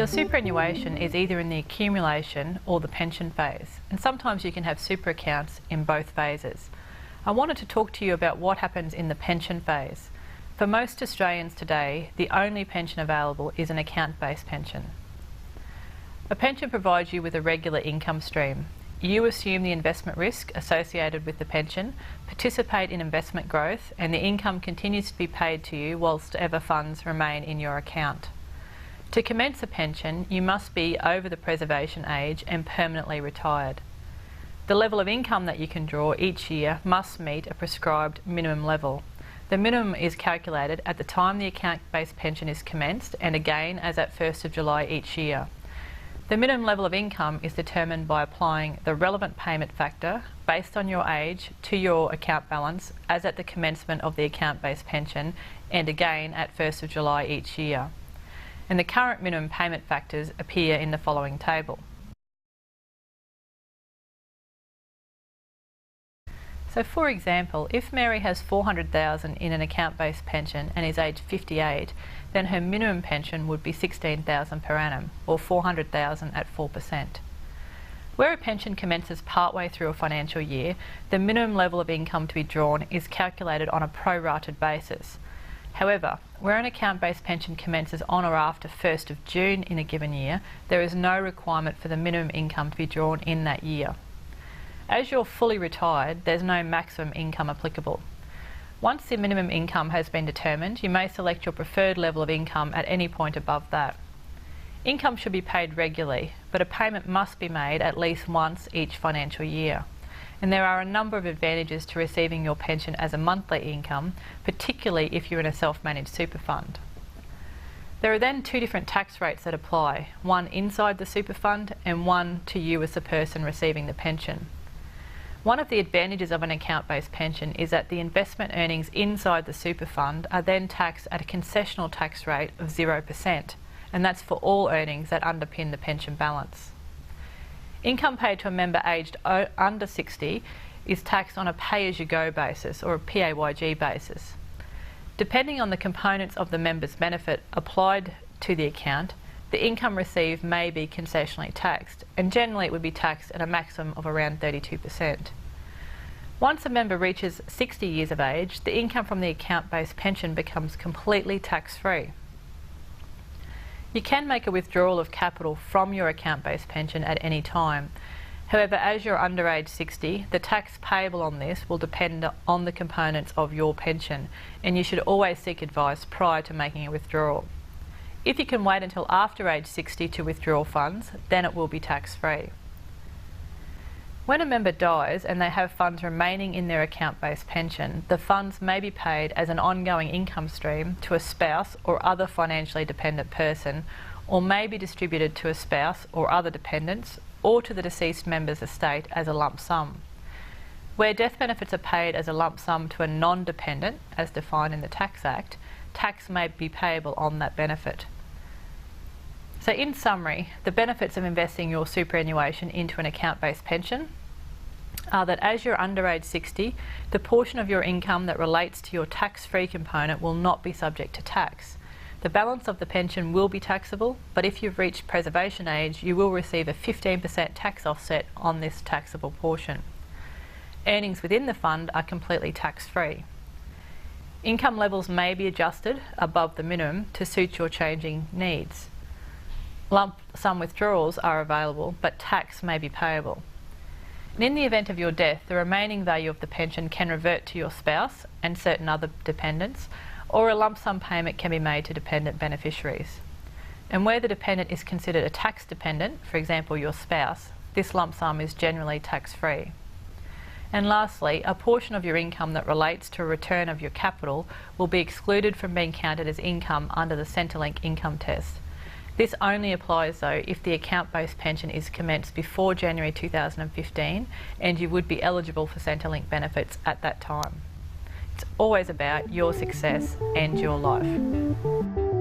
Your superannuation is either in the accumulation or the pension phase, and sometimes you can have super accounts in both phases. I wanted to talk to you about what happens in the pension phase. For most Australians today, the only pension available is an account-based pension. A pension provides you with a regular income stream. You assume the investment risk associated with the pension, participate in investment growth, and the income continues to be paid to you whilst ever funds remain in your account. To commence a pension, you must be over the preservation age and permanently retired. The level of income that you can draw each year must meet a prescribed minimum level. The minimum is calculated at the time the account-based pension is commenced and again as at 1st of July each year. The minimum level of income is determined by applying the relevant payment factor based on your age to your account balance as at the commencement of the account-based pension and again at 1st of July each year. And the current minimum payment factors appear in the following table. So for example, if Mary has $400,000 in an account-based pension and is aged 58, then her minimum pension would be $16,000 per annum, or $400,000 at 4%. Where a pension commences partway through a financial year, the minimum level of income to be drawn is calculated on a prorated basis. However, where an account-based pension commences on or after 1st of June in a given year, there is no requirement for the minimum income to be drawn in that year. As you're fully retired, there's no maximum income applicable. Once the minimum income has been determined, you may select your preferred level of income at any point above that. Income should be paid regularly, but a payment must be made at least once each financial year. And there are a number of advantages to receiving your pension as a monthly income, particularly if you're in a self-managed super fund. There are then two different tax rates that apply, one inside the super fund and one to you as the person receiving the pension. One of the advantages of an account-based pension is that the investment earnings inside the super fund are then taxed at a concessional tax rate of 0%, and that's for all earnings that underpin the pension balance. Income paid to a member aged under 60 is taxed on a pay-as-you-go basis or a PAYG basis. Depending on the components of the member's benefit applied to the account, the income received may be concessionally taxed, and generally it would be taxed at a maximum of around 32%. Once a member reaches 60 years of age, the income from the account-based pension becomes completely tax-free. You can make a withdrawal of capital from your account-based pension at any time. However, as you're under age 60, the tax payable on this will depend on the components of your pension, and you should always seek advice prior to making a withdrawal. If you can wait until after age 60 to withdraw funds, then it will be tax-free. When a member dies and they have funds remaining in their account-based pension, the funds may be paid as an ongoing income stream to a spouse or other financially dependent person, or may be distributed to a spouse or other dependents, or to the deceased member's estate as a lump sum. Where death benefits are paid as a lump sum to a non-dependent, as defined in the Tax Act, tax may be payable on that benefit. So in summary, the benefits of investing your superannuation into an account-based pension are that as you're under age 60, the portion of your income that relates to your tax-free component will not be subject to tax. The balance of the pension will be taxable, but if you've reached preservation age, you will receive a 15% tax offset on this taxable portion. Earnings within the fund are completely tax-free. Income levels may be adjusted above the minimum to suit your changing needs. Lump sum withdrawals are available, but tax may be payable. And in the event of your death, the remaining value of the pension can revert to your spouse and certain other dependents, or a lump sum payment can be made to dependent beneficiaries. And where the dependent is considered a tax dependent, for example your spouse, this lump sum is generally tax-free. And lastly, a portion of your income that relates to a return of your capital will be excluded from being counted as income under the Centrelink income test. This only applies though if the account-based pension is commenced before January 2015 and you would be eligible for Centrelink benefits at that time. It's always about your success and your life.